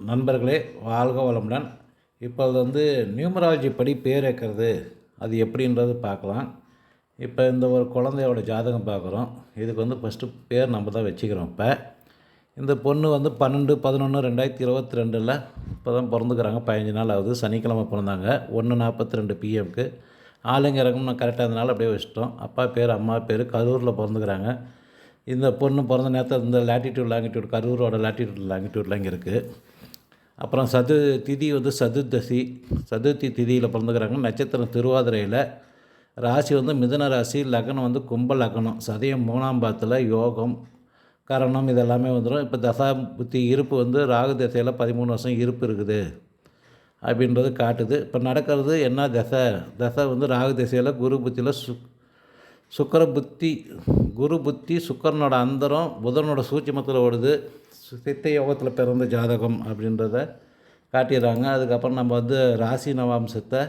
நண்பர்களே, வாழ்க வளமுடன். இப்போது நியூமராலஜி படி பேர் வைக்கிறது அது எப்படின்றது பார்க்கலாம். இப்போ இந்த ஒரு குழந்தையோட ஜாதகம் பார்க்குறோம். இதுக்கு ஃபஸ்ட்டு பேர் நம்ம தான் வச்சுக்கிறோம். இந்த பொண்ணு 12/11/2022 இப்போ தான் பிறந்துக்கிறாங்க. 15 நாள் ஆகுது. சனிக்கிழமை பிறந்தாங்க. 1:42 பிஎம்க்கு. ஆளுங்க இறக்கம் நான் கரெக்டாக இருந்தனால அப்படியே வச்சுட்டோம். அப்பா பேர் அம்மா பேர் கரூரில் பிறந்துக்கிறாங்க. இந்த பொண்ணு பிறந்த நேரத்தில் இந்த லேட்டிடியூட் லாங்கிடியூட் கரூரோட லேட்டிடியூட் லாங்கிடியூட்லாம் இங்கே இருக்குது. அப்புறம் திதி சதுர்த்தி திதியில் பிறந்துக்கிறாங்க. நட்சத்திரம் திருவாதிரையில். ராசி மிதுன ராசி. லக்னம் கும்ப லக்னம். சதயம் 3ஆம் பாதத்தில். யோகம் கரணம் இதெல்லாமே வந்துடும். இப்போ தசா புத்தி இருப்பு ராகு தசையில் 13 வருஷம் இருப்பு இருக்குது அப்படின்றது காட்டுது. இப்போ நடக்கிறது என்ன தசை ராகு தசையில் குரு புத்தியில் சுக்கர புத்தி குரு புத்தி சுக்கரனோட அந்தரம் புதனோட சூட்சுமத்தில் ஓடுது. சித்த யோகத்தில் பிறந்த ஜாதகம் அப்படின்றத காட்டிடுறாங்க. அதுக்கப்புறம் நம்ம ராசி நவாம்சத்தை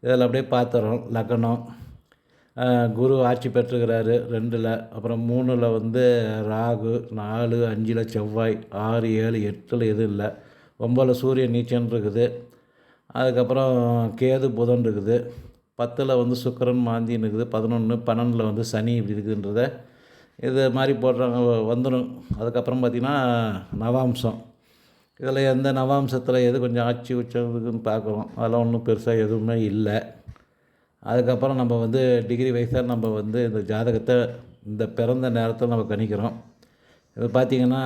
இதில் அப்படியே பார்த்துறோம். லக்னம் குரு ஆட்சி பெற்றுக்கிறாரு 2ல். அப்புறம் 3ல் ராகு, 4, 5ல் செவ்வாய், 6, 7, 8ல் எதுவும் இல்லை. 9ல் சூரியன் நீச்சன் இருக்குது. அதுக்கப்புறம் கேது புதன் இருக்குது. 10ல் சுக்கிரன் மாந்தின்னு இருக்குது. 11, 12ல் சனி இப்படி இருக்குதுன்றத இது மாதிரி போடுறாங்க வந்துடும். அதுக்கப்புறம் பார்த்திங்கன்னா நவாம்சம். இதில் எந்த நவாம்சத்தில் எது கொஞ்சம் ஆட்சி உச்சதுன்னு பார்க்குறோம். அதெல்லாம் ஒன்றும் பெருசாக எதுவுமே இல்லை. அதுக்கப்புறம் நம்ம டிகிரி வைஸாக நம்ம இந்த ஜாதகத்தை இந்த பிறந்த நேரத்தில் நம்ம கணிக்கிறோம். இது பார்த்திங்கன்னா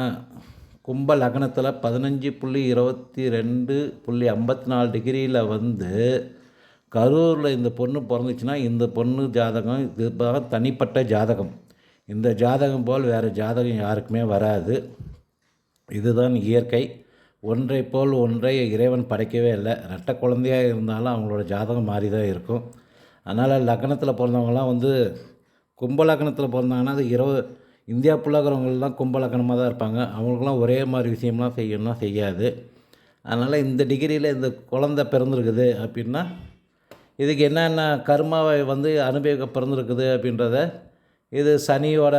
கும்ப லக்னத்தில் 15.22.54 டிகிரியில் கரூரில் இந்த பொண்ணு பிறந்துச்சுன்னா இந்த பொண்ணு ஜாதகம் இது தனிப்பட்ட ஜாதகம். இந்த ஜாதகம் போல் வேறு ஜாதகம் யாருக்குமே வராது. இதுதான் இயற்கை. ஒன்றை போல் ஒன்றை இறைவன் படைக்கவே இல்லை. ரெட்டை குழந்தையாக இருந்தாலும் அவங்களோட ஜாதகம் மாறி தான் இருக்கும். அதனால் லக்னத்தில் பிறந்தவங்களாம் கும்ப லக்னத்தில் பிறந்தாங்கன்னா அது இந்தியா புல்லாகிறவங்களாம் கும்ப லக்னமாக தான் இருப்பாங்க. அவங்களுக்குலாம் ஒரே மாதிரி விஷயம்லாம் செய்யணும்னா செய்யாது. அதனால் இந்த டிகிரியில் இந்த குழந்தை பிறந்திருக்குது அப்படின்னா இதுக்கு என்னென்ன கர்மாவை அனுபவிக்க பிறந்திருக்குது அப்படின்றத இது சனியோட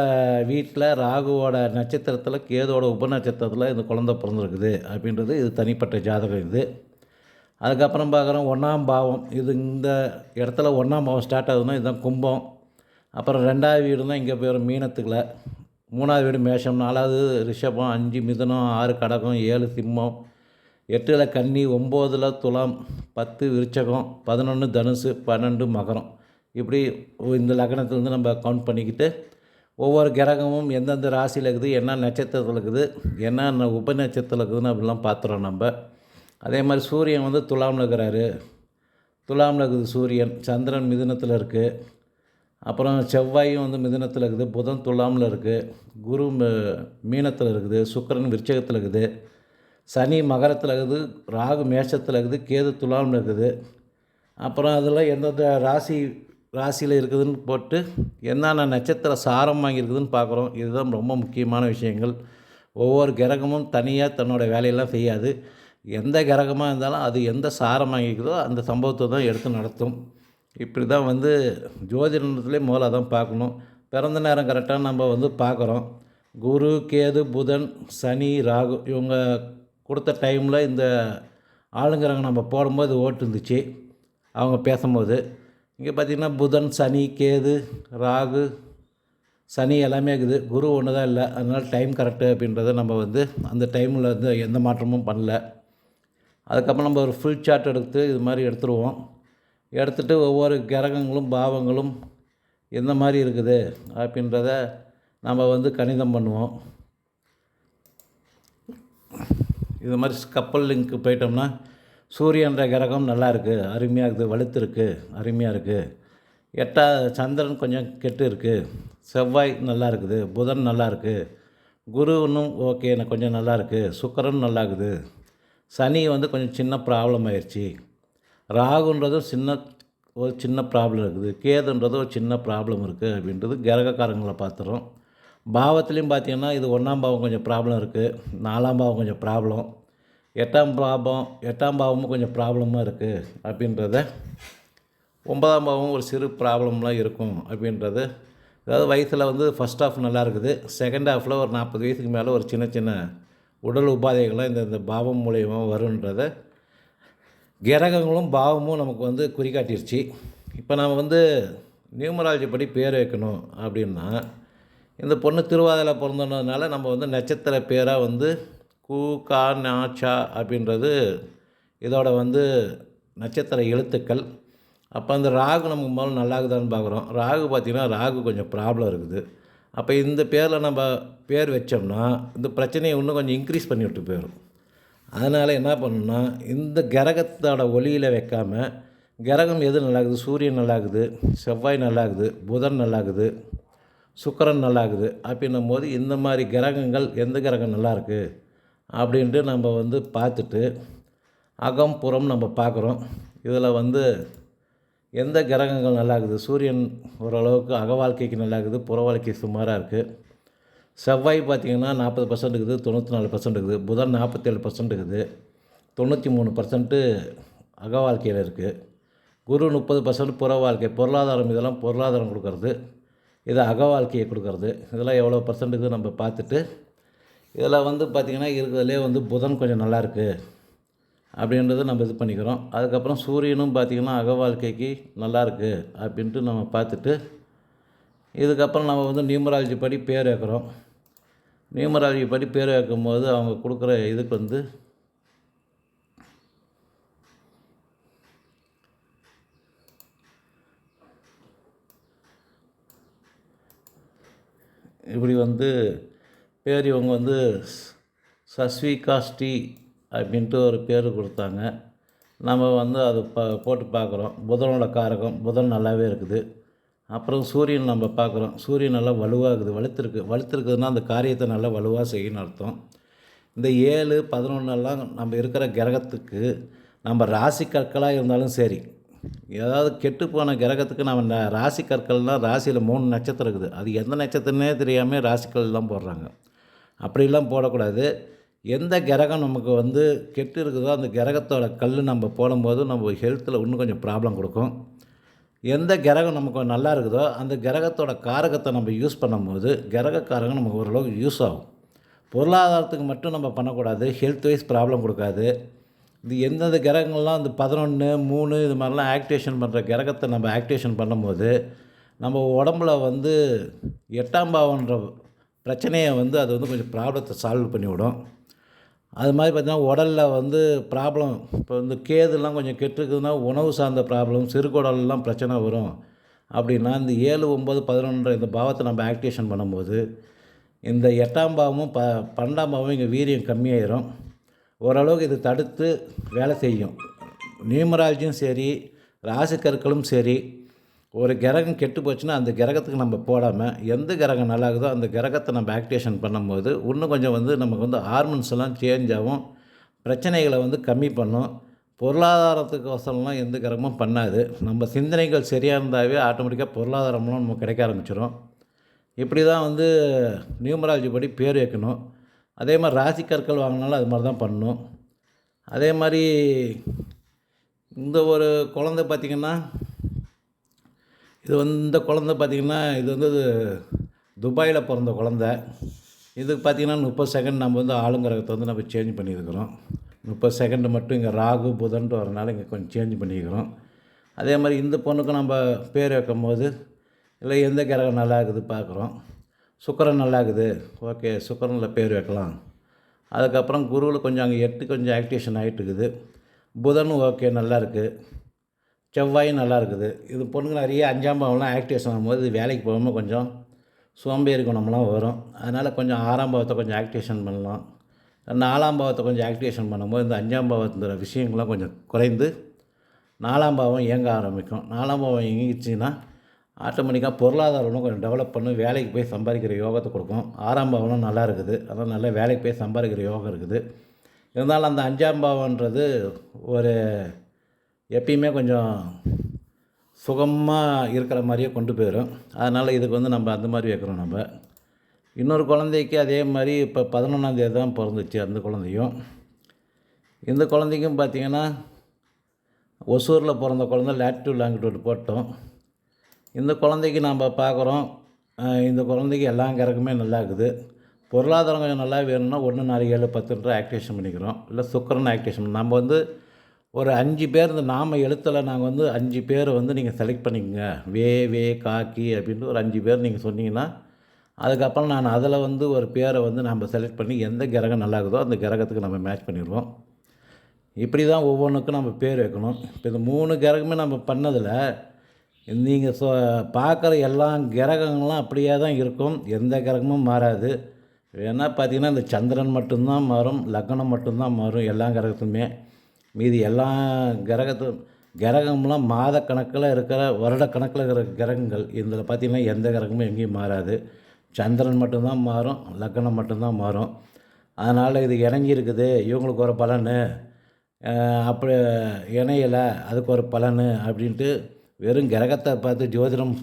வீட்டில் ராகுவோட நட்சத்திரத்தில் கேதோட உபநட்சத்திரத்தில் இந்த குழந்தை பிறந்திருக்குது அப்படின்றது இது தனிப்பட்ட ஜாதகம். இது அதுக்கப்புறம் பார்க்குறோம் 1ஆம் பாவம். இது இந்த இடத்துல 1ஆம் பாவம் ஸ்டார்ட் ஆகுதுன்னா இதுதான் கும்பம். அப்புறம் 2வது வீடு தான் இங்கே போயிடும் மீனத்துக்குள்ள. 3வது வீடு மேஷம், 4வது ரிஷபம், 5 மிதுனம், 6 கடகம், 7 சிம்மம், 8ல் கன்னி, 9ல் துலாம், 10 விருச்சகம், 11 தனுசு, 12 மகரம். இப்படி இந்த லக்னத்துலேருந்து நம்ம கவுண்ட் பண்ணிக்கிட்டு ஒவ்வொரு கிரகமும் எந்தெந்த ராசியில் இருக்குது, என்ன நட்சத்திரத்தில் இருக்குது, என்னென்ன உபநட்சத்திரத்தில் இருக்குதுன்னு அப்படிலாம் பார்த்துறோம் நம்ம. அதே மாதிரி சூரியன் துலாமில் இருக்கிறாரு. துலாமில் இருக்குது சூரியன். சந்திரன் மிதுனத்தில் இருக்குது. அப்புறம் செவ்வாயும் மிதுனத்தில் இருக்குது. புதன் துலாமில் இருக்குது. குரு மீனத்தில் இருக்குது. சுக்கிரன் விருச்சகத்தில் இருக்குது. சனி மகரத்தில் இருக்குது. ராகு மேஷத்தில் இருக்குது. கேது துலாமில் இருக்குது. அப்புறம் அதில் எந்தெந்த ராசியில் இருக்குதுன்னு போட்டு என்னென்ன நட்சத்திர சாரம் வாங்கியிருக்குதுன்னு பார்க்குறோம். இதுதான் ரொம்ப முக்கியமான விஷயங்கள். ஒவ்வொரு கிரகமும் தனியாக தன்னோட வேலையெல்லாம் செய்யாது. எந்த கிரகமாக இருந்தாலும் அது எந்த சாரம் வாங்கிக்குதோ அந்த சம்பவத்தை தான் எடுத்து நடத்தும். இப்படி தான் ஜோதிடத்துலேயே முதல்ல தான் பார்க்கணும். பிறந்த நேரம் கரெக்டாக நம்ம பார்க்குறோம். குரு, கேது, புதன், சனி, ராகு இவங்க கொடுத்த டைமில் இந்த ஆளுங்கிறவங்க நம்ம போடும்போது ஓட்டு இருந்துச்சு அவங்க பேசும்போது. இங்கே பார்த்திங்கன்னா புதன், சனி, கேது, ராகு, சனி எல்லாமே இருக்குது. குரு ஒன்று தான் இல்லை. அதனால் டைம் கரெக்டு அப்படின்றத நம்ம அந்த டைமில் எந்த மாற்றமும் பண்ணல. அதுக்கப்புறம் நம்ம ஒரு ஃபுல் சார்ட் எடுத்து இது மாதிரி எடுத்துருவோம். எடுத்துகிட்டு ஒவ்வொரு கிரகங்களும் பாவங்களும் எந்த மாதிரி இருக்குது அப்படின்றத நம்ம கணிதம் பண்ணுவோம். இது மாதிரி கப்பல் லிங்க்கு போயிட்டோம்னா சூரியன்ற கிரகம் நல்லா இருக்குது, அருமையாக இருக்குது, வலுத்துருக்கு, அருமையாக இருக்குது. 8வது சந்திரன் கொஞ்சம் கெட்டு இருக்குது. செவ்வாய் நல்லா இருக்குது. புதன் நல்லா இருக்குது. குரு இன்னும் ஓகே கொஞ்சம் நல்லா இருக்குது. சுக்கிரன் நல்லா இருக்குது. சனி கொஞ்சம் சின்ன ப்ராப்ளம் ஆயிடுச்சு. ராகுன்றதும் ஒரு சின்ன ப்ராப்ளம் இருக்குது. கேதுன்றது ஒரு சின்ன ப்ராப்ளம் இருக்குது அப்படின்றது கிரகக்காரங்களை பார்த்துறோம். பாவத்துலேயும் பார்த்திங்கன்னா இது 1ஆம் பாவம் கொஞ்சம் ப்ராப்ளம் இருக்குது. 4ஆம் பாவம் கொஞ்சம் ப்ராப்ளம். 8ஆம் பாவமும் கொஞ்சம் ப்ராப்ளமாக இருக்குது அப்படின்றத 9ஆம் பாவமும் ஒரு சிறு ப்ராப்ளம்லாம் இருக்கும் அப்படின்றது. அதாவது வயசில் ஃபஸ்ட் ஹாஃப் நல்லா இருக்குது. செகண்ட் ஹாஃபில் ஒரு 40 வயசுக்கு மேலே ஒரு சின்ன உடல் உபாதைகள்லாம் இந்த பாவம் மூலயமா வருன்றத கிரகங்களும் பாவமும் நமக்கு வந்து குறிகாட்டிருச்சு. இப்போ நாம் வந்து நியூமராலஜி படி பேர் வைக்கணும் அப்படின்னா, இந்த பொண்ணு திருவாதிரை பிறந்ததுனால நம்ம வந்து நட்சத்திர பேராக வந்து கு, கா, நா, சா அப்படின்றது இதோட வந்து நட்சத்திர எழுத்துக்கள். அப்போ அந்த ராகு நமக்கு முதல்ல நல்லாகுதான்னு பார்க்குறோம். ராகு பார்த்திங்கன்னா ராகு கொஞ்சம் ப்ராப்ளம் இருக்குது. அப்போ இந்த பேரில் நம்ம பேர் வச்சோம்னா இந்த பிரச்சனையை இன்னும் கொஞ்சம் இன்க்ரீஸ் பண்ணி விட்டு போயிடும். அதனால் என்ன பண்ணணும்னா, இந்த கிரகத்தோட ஒளியில் வைக்காமல் கிரகம் எது நல்லாகுது, சூரியன் நல்லாகுது, செவ்வாய் நல்லாகுது, புதன் நல்லாகுது, சுக்கிரன் நல்லாகுது அப்படின்னும் போது இந்த மாதிரி கிரகங்கள் எந்த கிரகம் நல்லாயிருக்கு அப்படின்ட்டு நம்ம வந்து பார்த்துட்டு அகம் புறம் நம்ம பார்க்குறோம். இதில் வந்து எந்த கிரகங்கள் நல்லாகுது, சூரியன் ஓரளவுக்கு அக வாழ்க்கைக்கு நல்லாகுது, புற வாழ்க்கை சுமாராக இருக்குது. செவ்வாய் பார்த்திங்கன்னா 40% இருக்குது, 94% இருக்குது. புதன் 47% இருக்குது, 93% அக வாழ்க்கையில் இருக்குது. குரு 30% புற வாழ்க்கை, பொருளாதாரம், இதெல்லாம் பொருளாதாரம் கொடுக்கறது, இது அக வாழ்க்கையை கொடுக்கறது. இதெல்லாம் எவ்வளோ பர்சன்ட்டுக்கு நம்ம பார்த்துட்டு இதில் வந்து பார்த்திங்கன்னா இருக்கிறதுலே வந்து புதன் கொஞ்சம் நல்லாயிருக்கு அப்படின்றத நம்ம இது பண்ணிக்கிறோம். அதுக்கப்புறம் சூரியனும் பார்த்திங்கன்னா அக வாழ்க்கைக்கு நல்லாயிருக்கு அப்படின்ட்டு நம்ம பார்த்துட்டு இதுக்கப்புறம் நம்ம வந்து நியூமராலஜி படி பேர் வைக்கிறோம். நியூமராலஜி படி பேர் வைக்கும்போது அவங்க கொடுக்குற இதுக்கு வந்து இப்படி வந்து பேர் இவங்க வந்து சஸ்விகா ஸ்ரீ அப்படின்ட்டு ஒரு பேர் கொடுத்தாங்க. நம்ம வந்து அது போட்டு பார்க்குறோம். புதனோட காரகம், புதன் நல்லாவே இருக்குது. அப்புறம் சூரியன் நம்ம பார்க்குறோம். சூரியன் நல்லா வலுவாகுது, வலுத்திருக்குதுன்னா அந்த காரியத்தை நல்லா வலுவாக செய்யணும்னு அர்த்தம். இந்த 7, 11 நம்ம இருக்கிற கிரகத்துக்கு நம்ம ராசி கற்களாக இருந்தாலும் சரி, ஏதாவது கெட்டுப்போன கிரகத்துக்கு நம்ம ராசி கற்கள்னால் ராசியில் 3 நட்சத்திரம் இருக்குது. அது எந்த நட்சத்திரமே தெரியாமல் ராசிக்கள்லாம் போடுறாங்க. அப்படிலாம் போடக்கூடாது. எந்த கிரகம் நமக்கு வந்து கெட்டு இருக்குதோ அந்த கிரகத்தோட கல் நம்ம போடும்போது நம்ம ஹெல்த்தில் இன்னும் கொஞ்சம் ப்ராப்ளம் கொடுக்கும். எந்த கிரகம் நமக்கு நல்லா இருக்குதோ அந்த கிரகத்தோட காரகத்தை நம்ம யூஸ் பண்ணும்போது கிரக காரகம் நமக்கு ஓரளவுக்கு யூஸ் ஆகும். பொருளாதாரத்துக்கு மட்டும் நம்ம பண்ணக்கூடாது, ஹெல்த் வைஸ் ப்ராப்ளம் கொடுக்காது. இது எந்தெந்த கிரகங்கள்லாம் இந்த 11, 3 இது மாதிரிலாம் ஆக்டிவேஷன் பண்ணுற கிரகத்தை நம்ம ஆக்டிவேஷன் பண்ணும்போது நம்ம உடம்புல வந்து 8ஆம் பாவம்ன்ற பிரச்சனையை வந்து அது வந்து கொஞ்சம் ப்ராப்ளத்தை சால்வ் பண்ணிவிடும். அது மாதிரி பார்த்திங்கன்னா உடலில் வந்து ப்ராப்ளம், இப்போ வந்து கேதுலாம் கொஞ்சம் கெட்டுருக்குதுன்னா உணவு சார்ந்த ப்ராப்ளம், சிறுகுடல்லாம் பிரச்சனை வரும். அப்படின்னா இந்த 7, 9, 11 இந்த பாவத்தை நம்ம ஆக்டிவேஷன் பண்ணும்போது இந்த 8ஆம் பாவமும் 12ஆம் பாவமும் இங்கே வீரியம் கம்மியாயிரும். ஓரளவுக்கு இது தடுத்து வேலை செய்யும். நியூமராலஜியும் சரி, ராசிக்கற்களும் சரி, ஒரு கிரகம் கெட்டு போச்சுன்னா அந்த கிரகத்துக்கு நம்ம போடாமல் எந்த கிரகம் நல்லாகுதோ அந்த கிரகத்தை நம்ம ஆக்டிவேஷன் பண்ணும்போது இன்னும் கொஞ்சம் வந்து நமக்கு வந்து ஹார்மோன்ஸ் எல்லாம் சேஞ்ச் ஆகும், பிரச்சனைகளை வந்து கம்மி பண்ணும். பொருளாதாரத்துக்கோசரம்லாம் எந்த கிரகமும் பண்ணாது. நம்ம சிந்தனைகள் சரியாக இருந்தாவே ஆட்டோமேட்டிக்காக பொருளாதாரம்லாம் நமக்கு கிடைக்க ஆரம்பிச்சிடும். இப்படி தான் வந்து நியூமராலஜி படி பேர் வைக்கணும். அதே மாதிரி ராசி கற்கள் வாங்கினாலும் அது மாதிரி தான் பண்ணணும். அதே மாதிரி இந்த ஒரு குழந்தை பார்த்திங்கன்னா இந்த குழந்தை பார்த்திங்கன்னா இது வந்து துபாயில் பிறந்த குழந்தை. இதுக்கு பார்த்திங்கன்னா 30 செகண்ட் நம்ம வந்து ஆளுங்கிரகத்தை வந்து நம்ம சேஞ்ச் பண்ணியிருக்கிறோம். 30 செகண்டு மட்டும் இங்கே ராகு புதன்ட்டு வரனால இங்கே கொஞ்சம் சேஞ்ச் பண்ணிக்கிறோம். அதே மாதிரி இந்த பொண்ணுக்கு நம்ம பேர் வைக்கும் போது இல்லை எந்த கிரகம் நல்லா இருக்குது பார்க்குறோம். சுக்கிரன் நல்லா இருக்குது, ஓகே சுக்கிரனில் பேர் வைக்கலாம். அதுக்கப்புறம் குருவில் கொஞ்சம் அங்கே 8 கொஞ்சம் ஆக்டிவேஷன் ஆகிட்டு இருக்குது. புதனும் ஓகே நல்லா இருக்குது, செவ்வாயும் நல்லா இருக்குது. இது பொண்ணுங்க நிறைய 5ஆம் பாவம்லாம் ஆக்டிவேஷன் ஆகும்போது இது வேலைக்கு போகாமல் கொஞ்சம் சோம்பேறி குணம்லாம் வரும். அதனால் கொஞ்சம் 6ஆம் பாவத்தை கொஞ்சம் ஆக்டிவேஷன் பண்ணலாம். 4ஆம் பாவத்தை கொஞ்சம் ஆக்டிவேஷன் பண்ணும்போது இந்த 5ஆம் பாவத்தோட விஷயங்கள்லாம் கொஞ்சம் குறைந்து 4ஆம் பாவம் இயங்க ஆரம்பிக்கும். 4ஆம் பாவம் இயங்கிச்சுன்னா ஆட்டோமேட்டிக்காக பொருளாதாரம் கொஞ்சம் டெவலப் பண்ணி வேலைக்கு போய் சம்பாதிக்கிற யோகத்தை கொடுக்கும். 6ஆம் பாவம்லாம் நல்லா இருக்குது, அதனால் நல்லா வேலைக்கு போய் சம்பாதிக்கிற யோகம் இருக்குது. இருந்தாலும் அந்த 5ஆம் பாவம்ன்றது ஒரு எப்பயுமே கொஞ்சம் சுகமாக இருக்கிற மாதிரியே கொண்டு போயிடும். அதனால் இதுக்கு வந்து நம்ம அந்த மாதிரி வைக்கிறோம். நம்ம இன்னொரு குழந்தைக்கு அதே மாதிரி இப்போ 11ஆம் தேதி தான் பிறந்துச்சு அந்த குழந்தையும். இந்த குழந்தைக்கும் பார்த்திங்கன்னா ஒசூரில் பிறந்த குழந்தை லேட்டிடியூட் லாங்கிடியூட் போட்டோம். இந்த குழந்தைக்கு நம்ம பார்க்குறோம், இந்த குழந்தைக்கு எல்லா கிரகமே நல்லா இருக்குது. பொருளாதாரம் கொஞ்சம் நல்லா வேணும்னா 1 4 7 10 ஆக்டிவேஷன் பண்ணிக்கிறோம். இல்லை சுக்கிரன் ஆக்டிவேஷன் நம்ம வந்து ஒரு 5 பேர் இந்த நாம எழுத்தில் நாங்கள் வந்து 5 பேரை வந்து நீங்கள் செலக்ட் பண்ணிக்கோங்க. வே காக்கி அப்படின்ட்டு ஒரு 5 பேர் நீங்கள் சொன்னீங்கன்னா, அதுக்கப்புறம் நான் அதில் வந்து ஒரு பேரை வந்து நம்ம செலக்ட் பண்ணி எந்த கிரகம் நல்லா இருக்குதோ அந்த கிரகத்துக்கு நம்ம மேட்ச் பண்ணிடுவோம். இப்படி தான் ஒவ்வொன்றுக்கும் நம்ம பேர் வைக்கணும். இப்போ இந்த 3 கிரகமே நம்ம பண்ணதில் நீங்கள் பார்க்குற எல்லா கிரகங்களும் அப்படியே தான் இருக்கும். எந்த கிரகமும் மாறாது. வேணால் பார்த்தீங்கன்னா இந்த சந்திரன் மட்டும்தான் மாறும், லக்னம் மட்டும்தான் மாறும் எல்லா கிரகத்துமே. மீதி எல்லா கிரகம்லாம் மாத கணக்கில் இருக்கிற வருட கணக்கில் இருக்கிற கிரகங்கள் இதில் பார்த்திங்கன்னா எந்த கிரகமும் எங்கேயும் மாறாது. சந்திரன் மட்டும்தான் மாறும், லக்னம் மட்டும்தான் மாறும். அதனால் இது இணங்கி இருக்குது, இவங்களுக்கு ஒரு பலன், அப்படி இணையலை அதுக்கு ஒரு பலன் அப்படின்ட்டு வெறும் கிரகத்தை பார்த்து ஜோதிடம்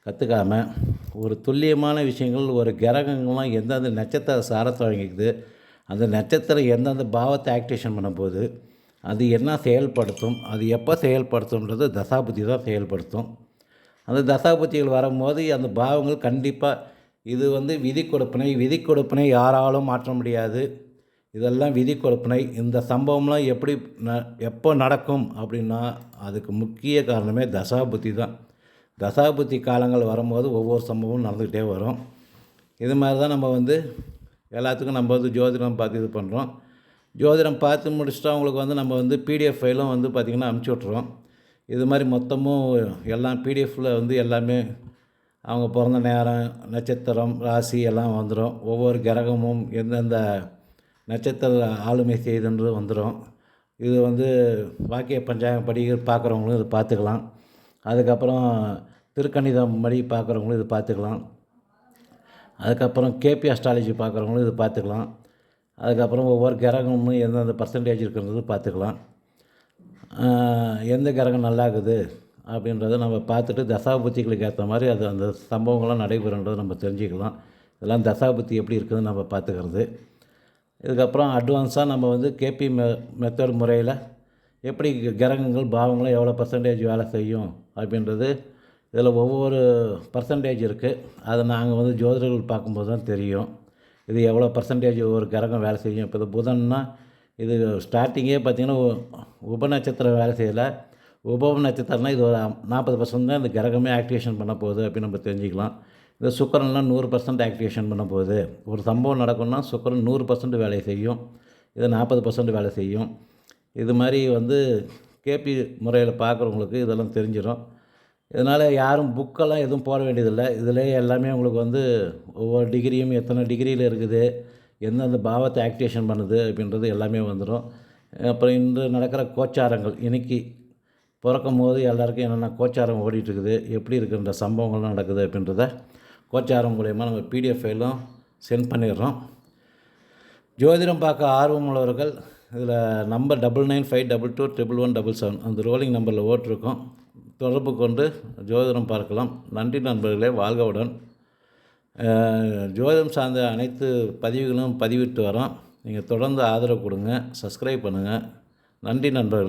கற்றுக்காமல் ஒரு துல்லியமான விஷயங்கள், ஒரு கிரகங்கள்லாம் எந்தெந்த நட்சத்திர சாரத்தை வழங்கிக்குது, அந்த நட்சத்திரம் எந்தெந்த பாவத்தை ஆக்டிவேஷன் பண்ண போகுது, அது என்ன செயல்படுத்தும், அது எப்போ செயல்படுத்தும்ன்றது தசாபுத்தி தான் செயல்படுத்தும். அந்த தசாபுத்திகள் வரும்போது அந்த பாவங்கள் கண்டிப்பாக இது வந்து விதி கொடுப்பினை யாராலும் மாற்ற முடியாது. இதெல்லாம் விதி கொடுப்பினை. இந்த சம்பவம்லாம் எப்போ நடக்கும் அப்படின்னா அதுக்கு முக்கிய காரணமே தசாபுத்தி தான். தசாபுத்தி காலங்கள் வரும்போது ஒவ்வொரு சம்பவமும் நடந்துக்கிட்டே வரும். இது மாதிரி தான் நம்ம வந்து எல்லாத்துக்கும் நம்ம வந்து ஜோதிடம் பார்த்து இது பண்ணுறோம். ஜோதிடம் பார்த்து முடிச்சுட்டு அவங்களுக்கு வந்து நம்ம வந்து பிடிஎஃப் ஃபைலும் வந்து பார்த்திங்கன்னா அனுப்பிச்சி விட்ருவோம். இது மாதிரி மொத்தமும் எல்லாம் பிடிஎஃப்பில் வந்து எல்லாமே அவங்க பிறந்த நேரம், நட்சத்திரம், ராசி எல்லாம் வந்துடும். ஒவ்வொரு கிரகமும் எந்தெந்த நட்சத்திர ஆளுமை செய்துன்றது வந்துடும். இது வந்து வாக்கிய பஞ்சாங்கம் படி பார்க்குறவங்களும் இது பார்த்துக்கலாம். அதுக்கப்புறம் திருக்கணிதம் படி பார்க்குறவங்களும் இது பார்த்துக்கலாம். அதுக்கப்புறம் K.P Astrology பார்க்குறவங்களும் இது பார்த்துக்கலாம். அதுக்கப்புறம் ஒவ்வொரு கிரகமும் எந்தெந்த பர்சன்டேஜ் இருக்கிறது பார்த்துக்கலாம். எந்த கிரகம் நல்லா இருக்குது அப்படின்றத நம்ம பார்த்துட்டு தசாபுத்திகளுக்கு ஏற்ற மாதிரி அது அந்த சம்பவங்கள்லாம் நடைபெறுன்றதை நம்ம தெரிஞ்சுக்கலாம். இதெல்லாம் தசாபுத்தி எப்படி இருக்குதுன்னு நம்ம பார்த்துக்கிறது. இதுக்கப்புறம் அட்வான்ஸாக நம்ம வந்து K.P மெத்தட் முறையில் எப்படி கிரகங்கள் பாவங்களும் எவ்வளோ பர்சன்டேஜ் வேலை செய்யும் அப்படின்றது இதில் ஒவ்வொரு பர்சன்டேஜ் இருக்குது. அதை நாங்கள் வந்து ஜோதிடர்கள் பார்க்கும்போது தான் தெரியும் இது எவ்வளோ பர்சன்டேஜ் ஒவ்வொரு கிரகம் வேலை செய்யும். இப்போ இது புதன்னா இது ஸ்டார்டிங்கே பார்த்திங்கன்னா உபநட்சத்திரம் வேலை செய்யலை. நட்சத்திரம்னா இது ஒரு 40% தான் இந்த கிரகமே ஆக்டிவேஷன் பண்ண போகுது அப்படின்னு நம்ம தெரிஞ்சுக்கலாம். இந்த சுக்கிரன்லாம் 100% ஆக்டிவேஷன் பண்ண போகுது. ஒரு சம்பவம் நடக்கும்னா சுக்கிரன் 100% வேலை செய்யும், இது 40% வேலை செய்யும். இது மாதிரி வந்து K.P முறையில் பார்க்குறவங்களுக்கு இதெல்லாம் தெரிஞ்சிடும். இதனால் யாரும் புக்கெல்லாம் எதுவும் போட வேண்டியதில்லை. இதிலே எல்லாமே உங்களுக்கு வந்து ஒவ்வொரு டிகிரியும் எத்தனை டிகிரியில் இருக்குது, எந்தெந்த பாவத்தை ஆக்டிவேஷன் பண்ணுது அப்படின்றது எல்லாமே வந்துடும். அப்புறம் இன்று நடக்கிற கோச்சாரங்கள், இன்றைக்கி பிறக்கும் போது எல்லாருக்கும் என்னென்ன கோச்சாரம் ஓடிட்டுருக்குது, எப்படி இருக்குன்ற சம்பவங்கள்லாம் நடக்குது அப்படின்றத கோச்சாரம் மூலயமா நம்ம பிடிஎஃப் ஃபைலும் சென்ட் பண்ணிடுறோம். ஜோதிடம் பார்க்க ஆர்வம் உள்ளவர்கள் இதில் நம்பர் 9952211177 அந்த ரோலிங் நம்பரில் ஓட்டிருக்கோம். தொடர்பு கொண்டு ஜோதிடம் பார்க்கலாம். நன்றி நண்பர்களே, வாழ்கவுடன். ஜோதிடம் சார்ந்த அனைத்து பதிவுகளும் பதிவிட்டு வரோம். நீங்கள் தொடர்ந்து ஆதரவு கொடுங்க, சப்ஸ்கிரைப் பண்ணுங்கள். நன்றி நண்பர்கள்.